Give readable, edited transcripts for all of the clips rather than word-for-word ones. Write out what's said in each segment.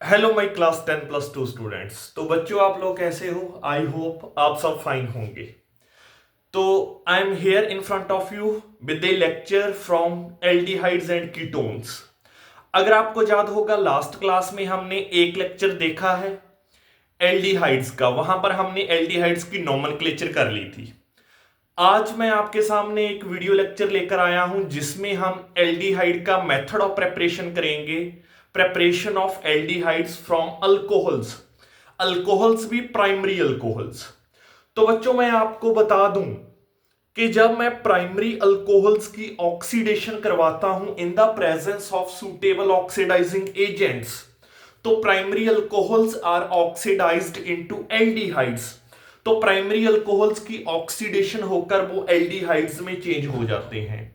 Hello my class 10+2 students. तो बच्चों आप लोग कैसे हो? आई होप आप सब फाइन होंगे। तो I am here in front of you with A lecture from aldehydes and ketones. अगर आपको याद होगा लास्ट क्लास में हमने एक लेक्चर देखा है एल्डिहाइड्स का, वहां पर हमने एल्डिहाइड्स की नोमेनक्लेचर कर ली थी। आज मैं आपके सामने एक वीडियो लेक्चर लेकर आया हूं जिसमें हम एल्डिहाइड का मेथड ऑफ प्रेपरेशन करेंगे। Preparation of aldehydes from alcohols, alcohols भी प्राइमरी अल्कोहल्स। तो बच्चों मैं आपको बता दूं कि जब मैं प्राइमरी अल्कोहल्स की ऑक्सीडेशन करवाता हूं in the presence of suitable oxidizing agents, तो primary alcohols are oxidised into aldehydes. तो प्राइमरी अल्कोहल्स की ऑक्सीडेशन होकर वो एल्डिहाइड्स में चेंज हो जाते हैं।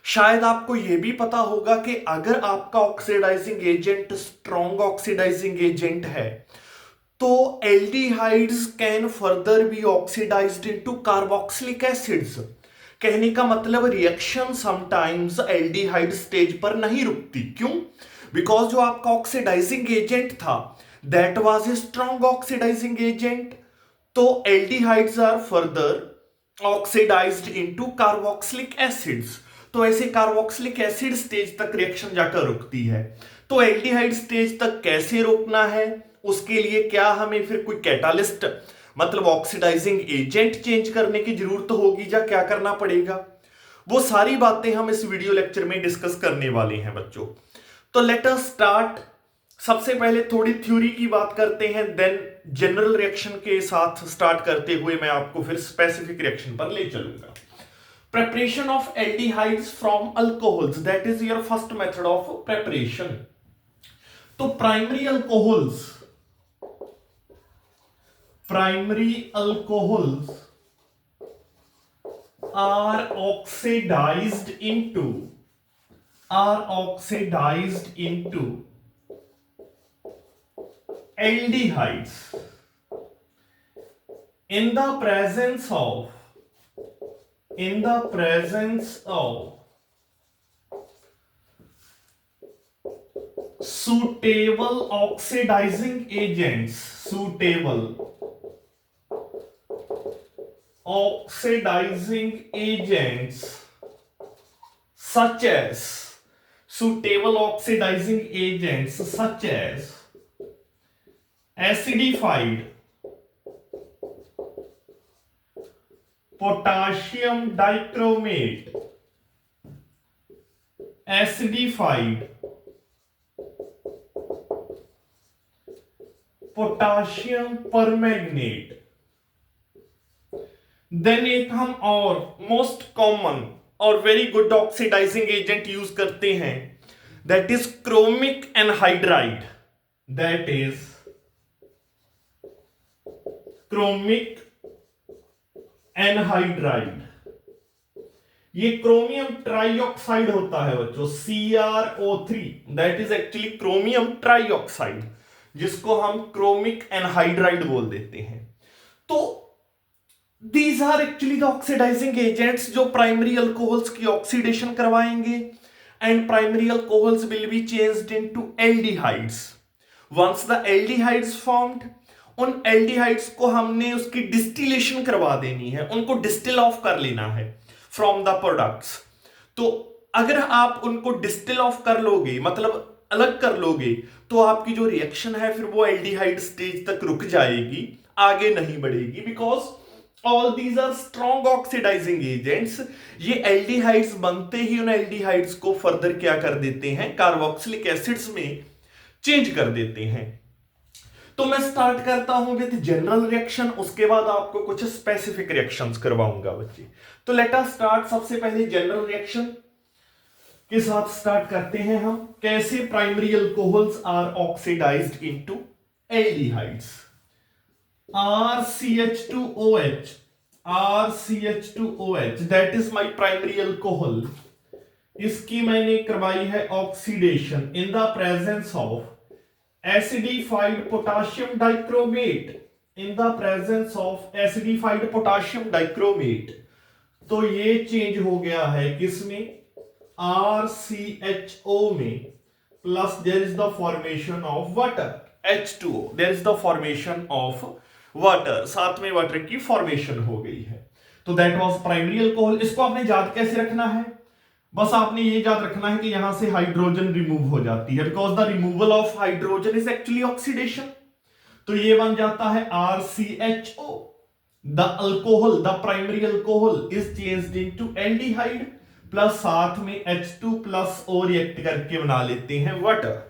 शायद आपको यह भी पता होगा कि अगर आपका oxidising agent strong oxidising agent है तो aldehydes can further be oxidised into carboxylic acids. कहने का मतलब रिएक्शन समटाइम्स एल्डिहाइड स्टेज पर नहीं रुकती। क्यों? बिकॉज जो आपका ऑक्सीडाइजिंग एजेंट था that was a strong oxidising agent, तो aldehydes are further oxidized into carboxylic acids. तो ऐसे कार्बोक्सिलिक एसिड स्टेज तक रिएक्शन जाकर रुकती है। तो एल्डिहाइड स्टेज तक कैसे रोकना है, उसके लिए क्या हमें फिर कोई कैटालिस्ट मतलब ऑक्सीडाइजिंग एजेंट चेंज करने की जरूरत होगी या क्या करना पड़ेगा, वो सारी बातें हम इस वीडियो लेक्चर में डिस्कस करने वाले हैं बच्चों। तो लेट अस स्टार्ट। सबसे पहले थोड़ी थ्योरी की बात करते हैं, देन जनरल रिएक्शन के साथ स्टार्ट करते हुए मैं आपको फिर स्पेसिफिक रिएक्शन पर ले चलूंगा। Preparation of aldehydes from alcohols, that is your first method of preparation. तो primary alcohols are oxidized into aldehydes in the presence of suitable oxidizing agents, such as acidified potassium dichromate, acidified potassium permanganate. Then एक हम और most common और very good oxidising agent use करते हैं, that is chromic anhydride. That is chromic anhydride. ये chromium trioxide होता है बच्चों, CrO3। That is actually chromium trioxide, जिसको हम क्रोमिक एनहाइड्राइड बोल देते हैं। तो these are actually the oxidising agents जो प्राइमरी अल्कोहल्स की ऑक्सीडेशन करवाएंगे and primary alcohols will be changed into aldehydes. Once the aldehydes formed, उन एल्डिहाइड्स को हमने उसकी डिस्टिलेशन करवा देनी है, उनको डिस्टिल ऑफ कर लेना है फ्रॉम द प्रोडक्ट्स। तो अगर आप उनको डिस्टिल ऑफ कर लोगे मतलब अलग कर लोगे, तो आपकी जो रिएक्शन है फिर वो एल्डिहाइड स्टेज तक रुक जाएगी, आगे नहीं बढ़ेगी। Because all these are strong oxidising agents. ये एल्डिहाइड्स बनते ही उन एल्डिहाइड्स को फर्दर क्या कर देते हैं, कार्बोक्सिलिक एसिड्स में चेंज कर देते हैं। तो मैं स्टार्ट करता हूं विद जनरल रिएक्शन, उसके बाद आपको कुछ स्पेसिफिक रिएक्शंस करवाऊंगा बच्चे। तो लेट अस स्टार्ट। सबसे पहले जनरल रिएक्शन के साथ स्टार्ट करते हैं हम। कैसे primary alcohols are oxidised into aldehydes. RCH2OH that is my primary alcohol, इसकी मैंने करवाई है oxidation in the presence of acidified potassium dichromate, in the presence of acidified potassium dichromate। तो ये चेंज हो गया है किसमें, RCHO में। plus there is the formation of water H2O, there is the formation of water, साथ में water की फॉर्मेशन हो गई है। तो दैट वाज प्राइमरी अल्कोहल। इसको आपने याद कैसे रखना है? बस आपने ये याद रखना है कि यहां से हाइड्रोजन रिमूव हो जाती है, because the removal of hydrogen is actually oxidation. तो ये बन जाता है RCHO। The alcohol, the primary alcohol is changed into aldehyde plus साथ में H2 प्लस O रिएक्ट करके बना लेते हैं water.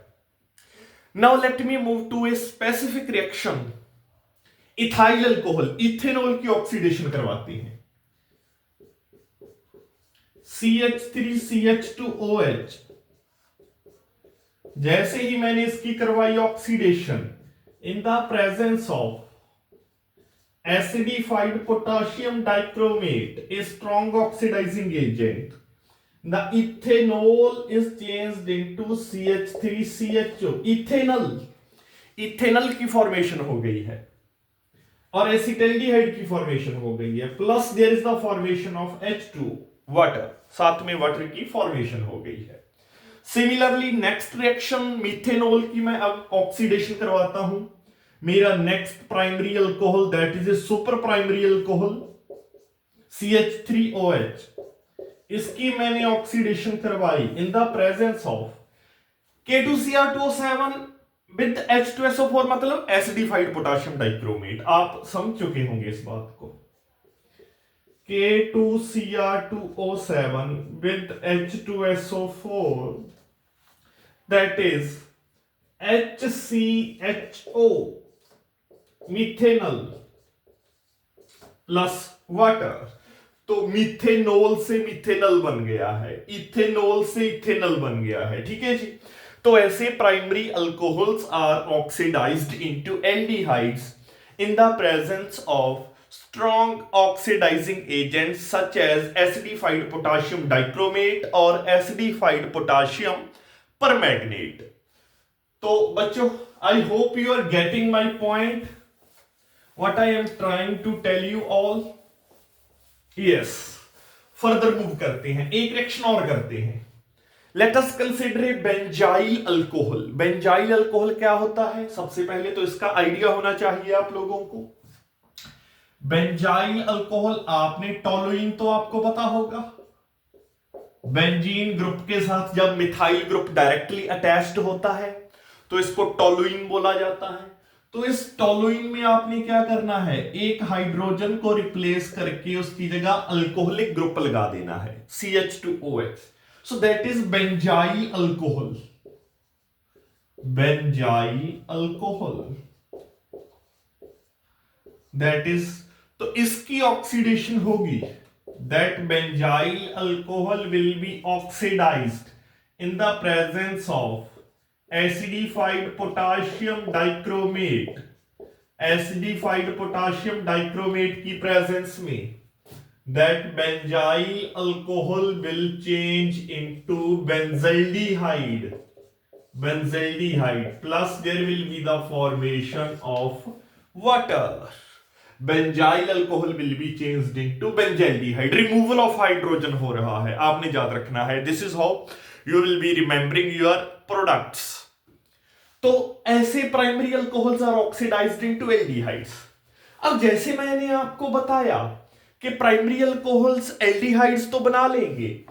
Now let me move to a specific reaction. Ethyl alcohol, ethanol की ऑक्सीडेशन करवाते हैं। CH3CH2OH, जैसे ही मैंने इसकी करवाई oxidation in the presence of acidified potassium dichromate, a strong oxidising agent, the ethanol is changed into CH3CHO। Ethanol की formation हो गई है और एसिटाल्डिहाइड की फॉर्मेशन हो गई है, plus there is the formation of H2 water, साथ में वाटर की फॉर्मेशन हो गई है। सिमिलरली नेक्स्ट रिएक्शन मिथेनॉल की मैं अब ऑक्सीडेशन करवाता हूं। मेरा next primary alcohol that is a super primary alcohol CH3OH, इसकी मैंने ऑक्सीडेशन करवाई इन the presence of K2Cr2O7 with H2SO4, मतलब एसिडिफाइड पोटाशियम डाइक्रोमेट। आप समझ चुके होंगे इस बात को। K2Cr2O7 with H2SO4, that is HCHO, methanol plus water. तो मिथेनॉल से मिथेनॉल बन गया है, इथेनॉल से इथेनॉल बन गया है, ठीक है जी। तो ऐसे primary alcohols are oxidised into aldehydes in the presence of strong oxidizing agents such as acidified potassium dichromate or acidified potassium permanganate। तो बच्चों, I hope you are getting my point, what I am trying to tell you all। yes, further move करते हैं, एक reaction और करते हैं। Let us consider a benzyl alcohol. Benzyl alcohol क्या होता है? सबसे पहले तो इसका आइडिया होना चाहिए आप लोगों को। बेंजाइल अल्कोहल, आपने टोलुइन तो आपको पता होगा। बेंजीन ग्रुप के साथ जब मिथाइल ग्रुप डायरेक्टली अटैच्ड होता है तो इसको टोलुइन बोला जाता है। तो इस टोलुइन में आपने क्या करना है, एक हाइड्रोजन को रिप्लेस करके उसकी जगह अल्कोहलिक ग्रुप लगा देना है CH2OH। So that is benzyl alcohol। benzyl alcohol, that is, तो इसकी ऑक्सीडेशन होगी। that benzyl alcohol will be oxidized in the presence of acidified potassium dichromate। acidified potassium dichromate की प्रेजेंस में that benzyl alcohol will change into benzaldehyde plus there will be the formation of water। benzyl alcohol will be changed into benzaldehyde, removal of hydrogen हो रहा है, आपने याद रखना है। this is how you will be remembering your products। तो ऐसे primary alcohols are oxidised into aldehydes. अब जैसे मैंने आपको बताया कि प्राइमरी अल्कोहल्स एल्डिहाइड्स तो बना लेंगे।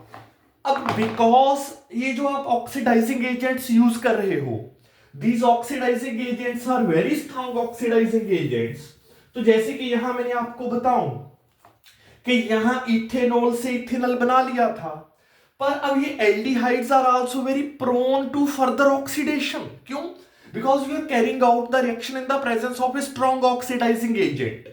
अब बिकॉज ये जो आप ऑक्सीडाइजिंग एजेंट्स यूज कर रहे हो, these oxidising agents are very strong oxidising agents. तो जैसे कि यहां मैंने आपको बताऊं कि यहां इथेनॉल से इथेनॉल बना लिया था, पर अब ये aldehydes are also very prone to further oxidation. क्यों? Because we are carrying out the reaction in the presence of a strong oxidising agent.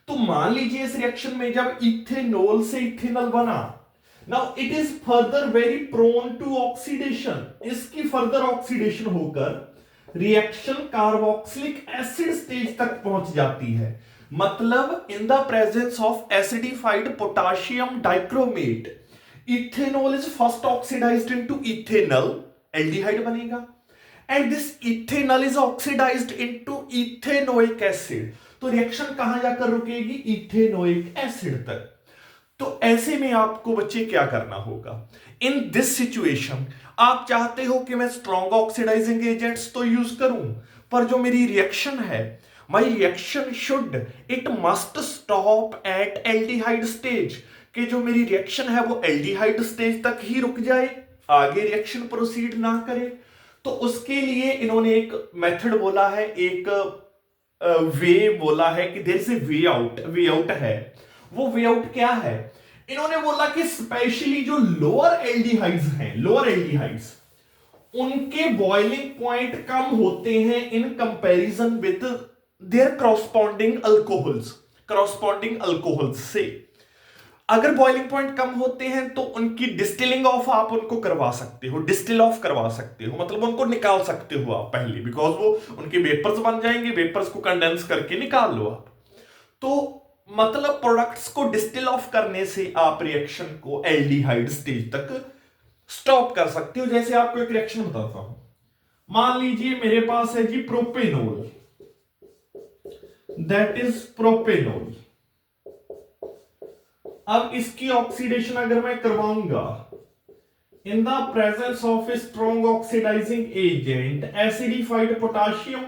तो मान लीजिए इस रिएक्शन में जब इथेनॉल से इथेनॉल बना, now it is further very prone to oxidation. इसकी फर्दर ऑक्सीडेशन होकर रिएक्शन कार्बोक्सिलिक एसिड स्टेज तक पहुंच जाती है। मतलब in the presence of acidified potassium dichromate, ethanol is first oxidized into ethanol, aldehyde बनेगा, and this ethanol is oxidized into ethanoic acid. तो reaction कहां जाकर रुकेगी? इथेनोइक एसिड तक। तो ऐसे में आपको बच्चे क्या करना होगा? इन दिस सिचुएशन आप चाहते हो कि मैं स्ट्रॉन्ग ऑक्सीडाइजिंग एजेंट्स तो यूज करूं, पर जो मेरी रिएक्शन है, my reaction should, it must stop at aldehyde stage, कि जो मेरी रिएक्शन है वो एल्डिहाइड स्टेज तक ही रुक जाए, आगे रिएक्शन प्रोसीड ना करे। तो उसके लिए इन्होंने एक मेथड बोला है, एक वे बोला है कि there is a way out है। वो वे आउट क्या है? इन्होंने बोला कि स्पेशली जो लोअर एल्डिहाइड्स हैं, लोअर एल्डिहाइड्स, उनके बॉइलिंग पॉइंट कम होते हैं in comparison with their corresponding alcohols से। अगर बॉइलिंग पॉइंट कम होते हैं तो उनकी डिस्टिलिंग ऑफ आप उनको करवा सकते हो, डिस्टिल ऑफ करवा सकते हो, मतलब उनको निकाल सकते हो आप पहले, बिकॉज वो उनके वेपर्स बन जाएंगे, वेपर्स को कंडेंस करके निकाल लो आप। तो मतलब प्रोडक्ट्स को डिस्टिल ऑफ करने से आप रिएक्शन को एल्डिहाइड स्टेज तक स्टॉप कर सकते हो। जैसे आपको एक रिएक्शन बताता हूं, मान लीजिए मेरे पास है जी प्रोपेनॉल, दैट इज प्रोपेनॉल। अब इसकी ऑक्सीडेशन अगर मैं करवाऊंगा in the presence of a strong oxidising agent acidified potassium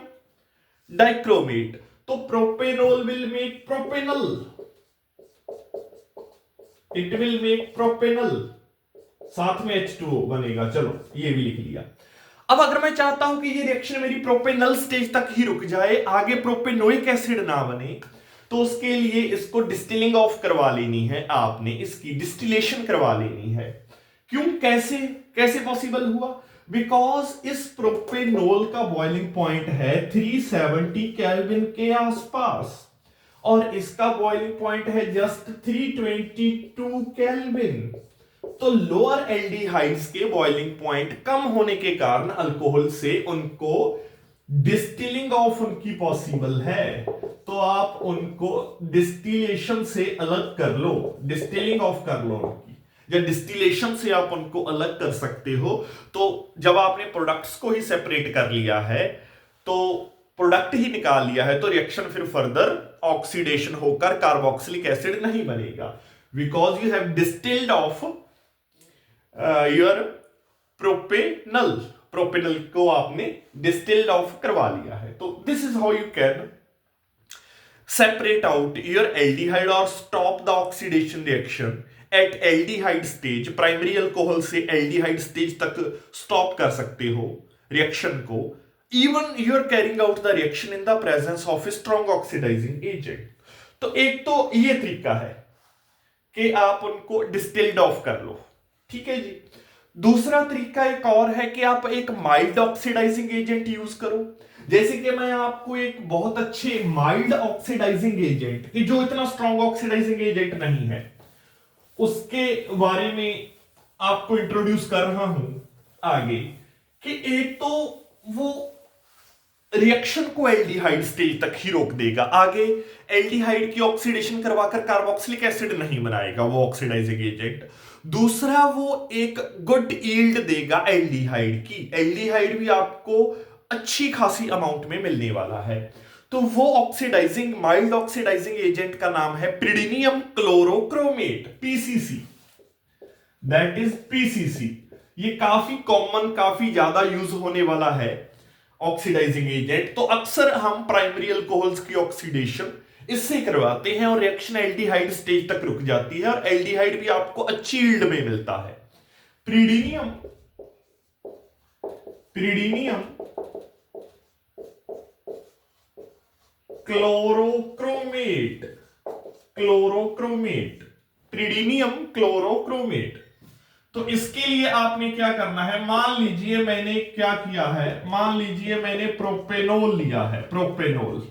dichromate, तो propanol will make propanal, it will make propanal, साथ में H2O बनेगा। चलो ये भी लिख लिया। अब अगर मैं चाहता हूं कि ये रिएक्शन मेरी प्रोपेनल स्टेज तक ही रुक जाए, आगे प्रोपेनोइक एसिड ना बने, तो उसके लिए इसको डिस्टिलिंग ऑफ करवा लेनी है, आपने इसकी डिस्टिलेशन करवा लेनी है। क्यों, कैसे कैसे पॉसिबल हुआ? बिकॉज इस प्रोपेनॉल का बॉइलिंग पॉइंट है 370 केल्विन के आसपास और इसका बॉइलिंग पॉइंट है जस्ट 322 केल्विन। तो लोअर एल्डिहाइड्स के बॉइलिंग पॉइंट कम होने के कारण अल्कोहल से उनको डिस्टिलिंग ऑफ उनकी पॉसिबल है, तो आप उनको डिस्टिलेशन से अलग कर लो, डिस्टिलिंग ऑफ कर लो उनकी, या डिस्टिलेशन से आप उनको अलग कर सकते हो। तो जब आपने प्रोडक्ट्स को ही सेपरेट कर लिया है, तो प्रोडक्ट ही निकाल लिया है, तो रिएक्शन फिर फर्दर ऑक्सीडेशन होकर कार्बोक्सिलिक एसिड नहीं बनेगा, because you have distilled of your propanal को आपने डिस्टिल्ड ऑफ करवा लिया है। तो this is how you can separate out your aldehyde or stop the oxidation reaction at aldehyde stage। Primary alcohol से एल्डिहाइड स्टेज तक स्टॉप कर सकते हो रिएक्शन को, even you are carrying out the reaction in the presence of a strong oxidising agent. तो एक तो ये तरीका है कि आप उनको डिस्टिल्ड ऑफ कर लो, ठीक है जी। दूसरा तरीका एक और है कि आप एक माइल्ड ऑक्सीडाइजिंग एजेंट यूज करो। जैसे कि मैं आपको एक बहुत अच्छे माइल्ड ऑक्सीडाइजिंग एजेंट, कि जो इतना स्ट्रॉन्ग ऑक्सीडाइजिंग एजेंट नहीं है, उसके बारे में आपको इंट्रोड्यूस कर रहा हूं आगे। कि एक तो वो रिएक्शन को एल्डिहाइड स्टेज तक ही रोक देगा, आगे एल्डिहाइड की ऑक्सीडेशन करवाकर कार्बोक्सिलिक एसिड नहीं बनाएगा वो ऑक्सीडाइजिंग एजेंट। दूसरा, वो एक गुड यील्ड देगा एल्डिहाइड की, एल्डिहाइड भी आपको अच्छी खासी अमाउंट में मिलने वाला है। तो वो ऑक्सीडाइजिंग माइल्ड ऑक्सीडाइजिंग एजेंट का नाम है pyridinium chlorochromate, PCC, that is PCC. ये काफी कॉमन, काफी ज्यादा यूज होने वाला है ऑक्सीडाइजिंग एजेंट। तो अक्सर हम प्राइमरी अल्कोहल्स की ऑक्सीडेशन इससे करवाते हैं और रिएक्शन एल्डिहाइड स्टेज तक रुक जाती है और एल्डिहाइड भी आपको अच्छी यील्ड में मिलता है। Pyridinium chlorochromate, प्रिडिनियम chlorochromate. तो इसके लिए आपने क्या करना है, मान लीजिए मैंने क्या किया है, मान लीजिए मैंने प्रोपेनॉल लिया है, प्रोपेनॉल।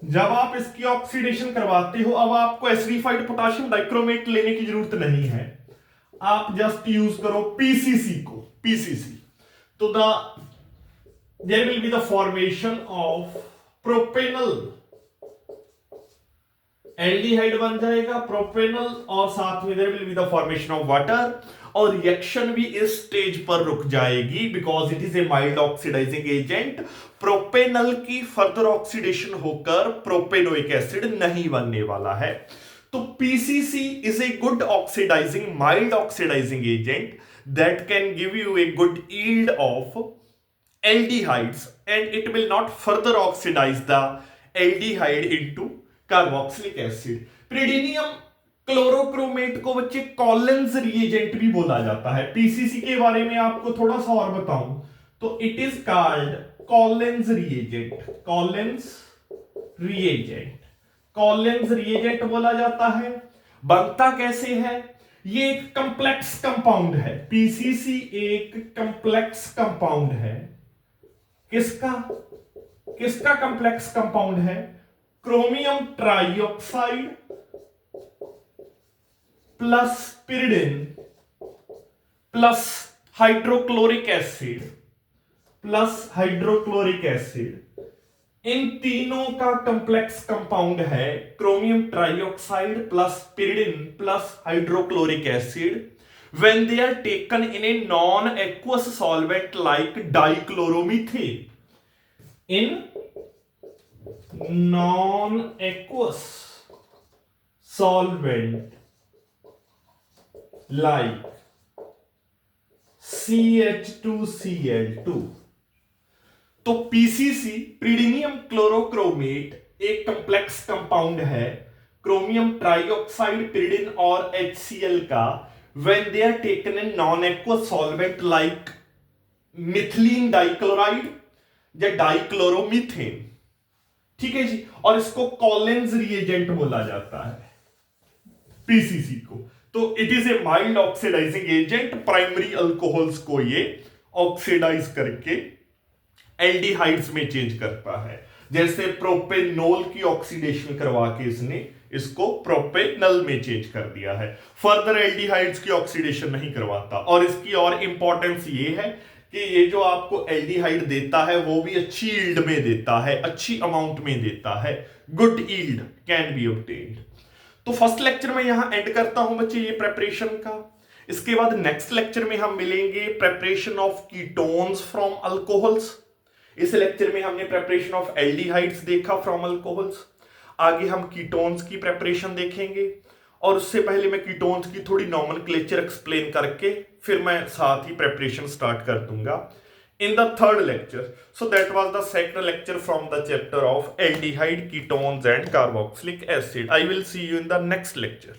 जब आप इसकी ऑक्सीडेशन करवाते हो, अब आपको एसिडिफाइड पोटाशियम डाइक्रोमेट लेने की जरूरत नहीं है, आप जस्ट यूज करो पीसीसी को, पीसीसी। तो there will be the formation of propanal, aldehyde बन जाएगा प्रोपेनल, और साथ में there will be the formation of water, और रिएक्शन भी इस स्टेज पर रुक जाएगी because it is a mild oxidising agent. Propanal की फर्दर ऑक्सीडेशन होकर प्रोपेनोइक एसिड नहीं बनने वाला है। तो PCC is a good oxidizing, mild oxidizing agent that can give you a good yield of aldehydes, and it will not further oxidize the aldehyde into carboxylic acid. Pyridinium chlorochromate को बच्चे Collins reagent भी बोला जाता है। PCC के बारे में आपको थोड़ा सा और बताऊं तो it is called Collins reagent. Collins reagent, Collins reagent बोला जाता है। बनता कैसे है? ये एक कंप्लेक्स कंपाउंड है। पीसीसी एक कंप्लेक्स कंपाउंड है। किसका किसका कंप्लेक्स कंपाउंड है? Chromium trioxide plus pyridine plus hydrochloric acid plus hydrochloric acid, इन तीनों का कंप्लेक्स कंपाउंड है chromium trioxide plus pyridine plus hydrochloric acid when they are taken in a non-aqueous solvent like dichloromethane. In non-aqueous solvent like CH2Cl2, तो PCC प्रीडिनियम chlorochromate एक complex compound है chromium trioxide, pyridine और HCl का when they are taken in non-aqueous solvent like methylene dichloride या dichloromethane. ठीक है जी, और इसको कॉलिन्स रिएजेंट बोला जाता है पीसीसी को। तो it is a mild oxidising agent, primary alcohols को ये ऑक्सीडाइज करके एल्डिहाइड्स में चेंज करता है। जैसे प्रोपेनोल की ऑक्सीडेशन करवा के इसने इसको प्रोपेनल में चेंज कर दिया है। फर्दर एल्डिहाइड्स की ऑक्सीडेशन नहीं करवाता। और इसकी और इंपॉर्टेंस ये है कि ये जो आपको एल्डिहाइड देता है वो भी अच्छी यील्ड में देता है, अच्छी अमाउंट में देता है। Good yield can be obtained. तो फर्स्ट लेक्चर में यहां एंड करता हूं बच्चे ये प्रेपरेशन का। इसके बाद नेक्स्ट लेक्चर में हम मिलेंगे preparation of ketones from alcohols. इस लेक्चर में हमने प्रेपरेशन ऑफ एल्डिहाइड्स देखा फ्रॉम अल्कोहल्स। आगे हम कीटोन्स की प्रेपरेशन देखेंगे और उससे पहले मैं कीटोन्स की थोड़ी नॉमेनक्लेचर एक्सप्लेन करके फिर मैं साथ ही प्रेपरेशन स्टार्ट कर दूंगा in the third lecture. So that was the second lecture from the chapter of aldehyde, ketones and carboxylic acid. I will see you in the next lecture.